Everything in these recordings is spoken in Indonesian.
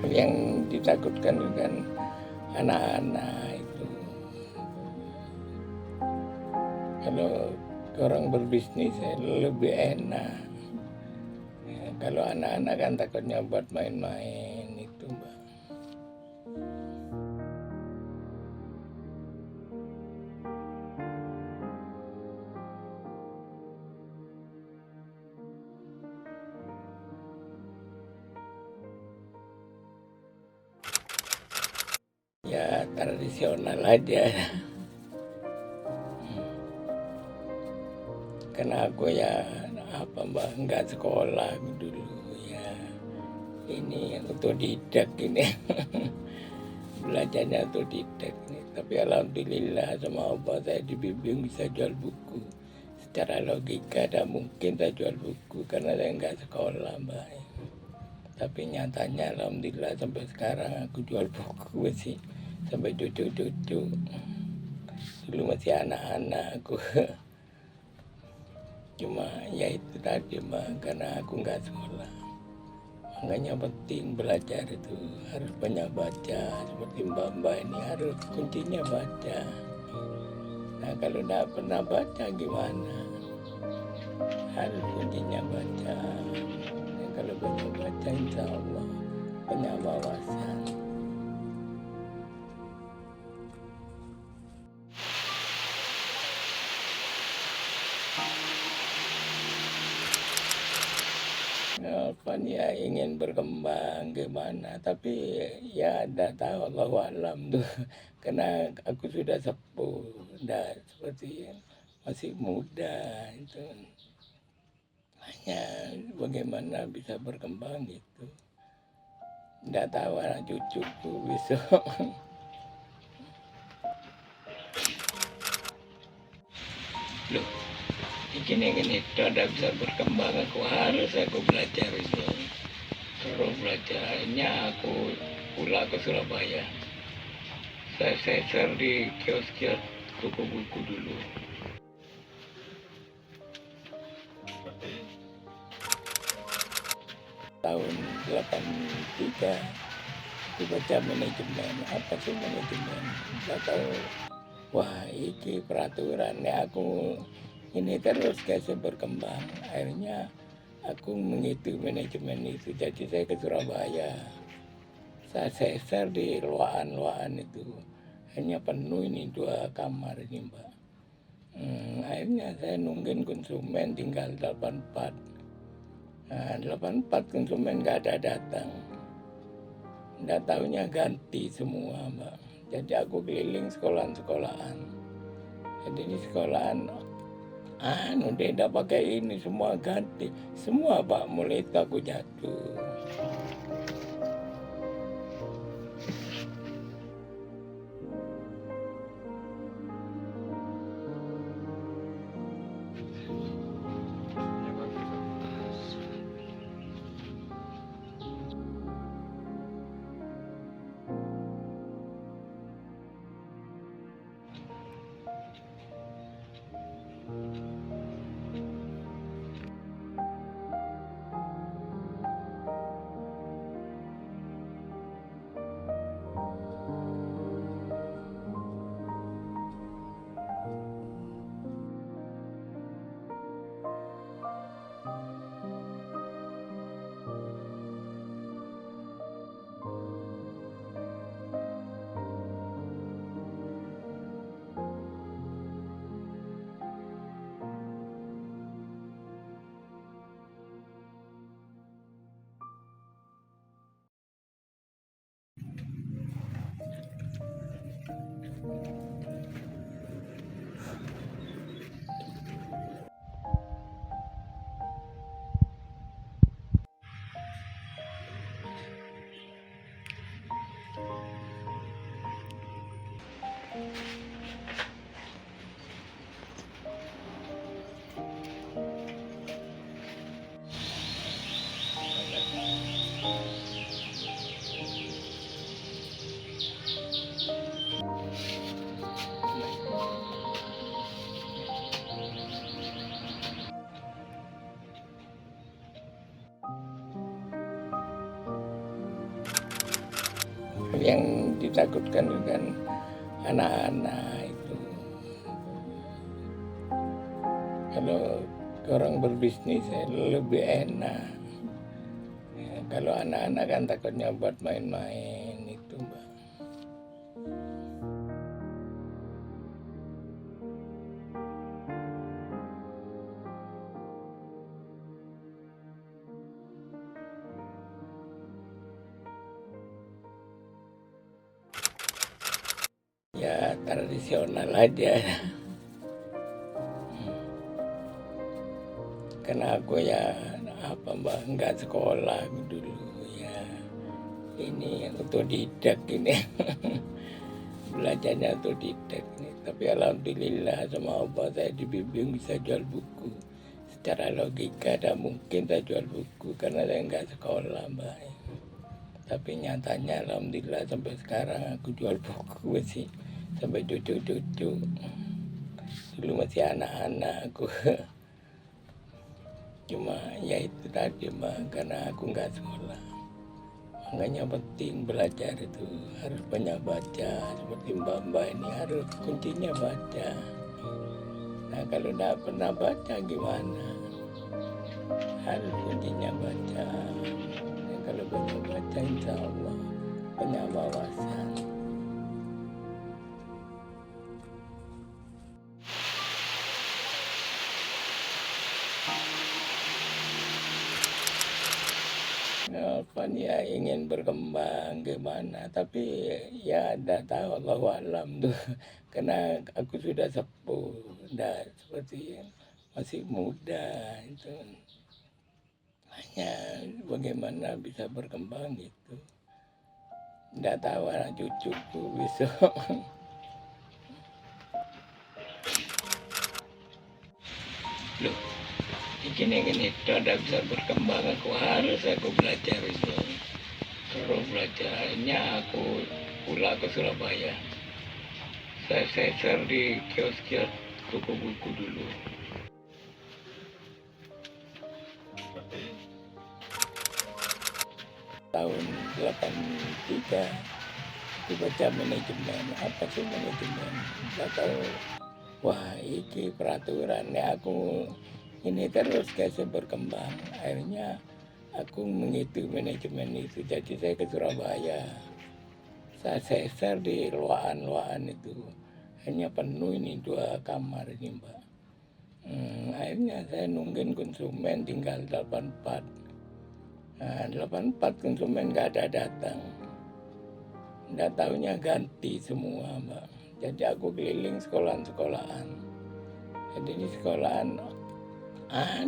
Yang ditakutkan kan anak-anak itu, kalau orang berbisnis lebih enak. Ya, kalau anak-anak kan takutnya buat main-main itu, Mbak. Ya tradisional aja. Karena aku ya apa Mbak, nggak sekolah dulu ya. Ini otodidak ini. Belajarnya otodidak nih. Tapi alhamdulillah sama Allah saya dibimbing bisa jual buku. Secara logika tidak mungkin saya jual buku karena saya nggak sekolah Mbak. Tapi nyatanya alhamdulillah sampai sekarang aku jual buku sih. Sampai cucu-cucu. Dulu masih anak-anak aku. Cuma ya itu tadi Mbak, karena aku nggak sekolah. Makanya penting belajar itu, harus banyak baca. Seperti mbak-mbak ini harus kuncinya baca. Nah kalau nggak pernah baca gimana? Harus kuncinya baca. Nah, kalau banyak baca insya Allah banyak wawasan. Apa ya ingin berkembang gimana, tapi ya tidak tahu, Allahu alam tuh. Karena aku sudah sepuh, tidak seperti masih muda itu. Hanya bagaimana bisa berkembang gitu. Tidak tahu anak cucuku besok. Loh, gini itu ada bisa berkembang, aku belajar itu. Terus belajarnya aku pulang ke Surabaya. Saya share di kios-kios toko buku dulu. Tahun 83 aku baca manajemen. Apa sih manajemen? Nggak tahu. Wah, ini peraturannya aku ini terus kasih berkembang. Akhirnya aku mengikuti manajemen itu. Jadi saya ke Surabaya. Saya share di luaan itu. Hanya penuh ini 2 kamar ini Mbak. Akhirnya saya nungguin konsumen tinggal 84. Nah, 84 konsumen nggak ada datang. Nggak tahunya ganti semua Mbak. Jadi aku keliling sekolahan-sekolahan. Jadi di sekolahan, dia nggak pakai ini, semua ganti. Semua Pak, mulai itu aku jatuh. Yang ditakutkan kan anak-anak itu, kalau orang berbisnis lebih enak. Ya, kalau anak-anak kan takutnya buat main-main itu, Mbak. Ya tradisional aja. Karena aku ya Mbak, nggak sekolah dulu ya. Ini otodidak ini. Belajarnya otodidak ini. Tapi alhamdulillah sama Allah saya dibimbing bisa jual buku. Secara logika tidak mungkin saya jual buku karena saya nggak sekolah, Mbak. Tapi nyatanya alhamdulillah sampai sekarang aku jual buku sih. Sampai cucu-cucu. Dulu masih anak-anak aku. Cuma ya itu tadi, Mbak, karena aku nggak sekolah. Makanya penting belajar itu harus banyak baca. Seperti Mbak-mbak ini harus kuncinya baca. Nah kalau tidak pernah baca gimana? Harus kuncinya baca. Nah, kalau banyak baca insya Allah banyak wawasan. Kapan ya ingin berkembang gimana, tapi ya tidak tahu, Allahu alam tuh. Karena aku sudah sepuh, tidak seperti masih muda itu. Hanya bagaimana bisa berkembang gitu. Tidak tahu anak cucuku besok. Loh, gini tidak bisa berkembang, aku belajar itu. Kalau belajarnya aku pulang ke Surabaya. Saya seser di kios-kios toko buku dulu. Tahun 83 aku baca manajemen. Apa sih manajemen? Nggak tahu. Wah, ini peraturannya aku ini terus kasih berkembang. Akhirnya aku mengikuti manajemen itu. Jadi saya ke Surabaya. Saya seser di luaan itu. Hanya penuh ini 2 kamar ini, Mbak. Akhirnya saya nungguin konsumen tinggal 84. Nah, 84 konsumen nggak ada datang. Nggak tahunya ganti semua, Mbak. Jadi aku keliling sekolahan-sekolahan. Jadi di sekolahan,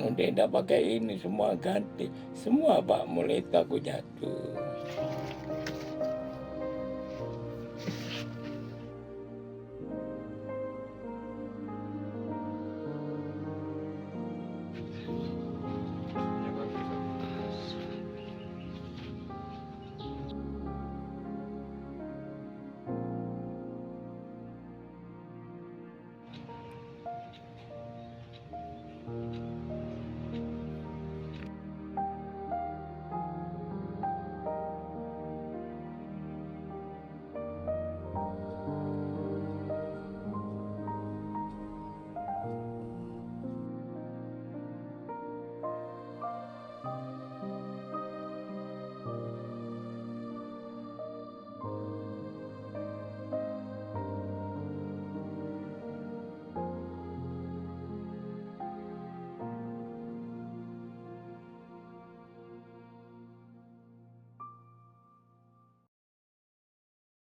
udah pakai ini semua ganti. Semua, Pak, mulai itu aku jatuh.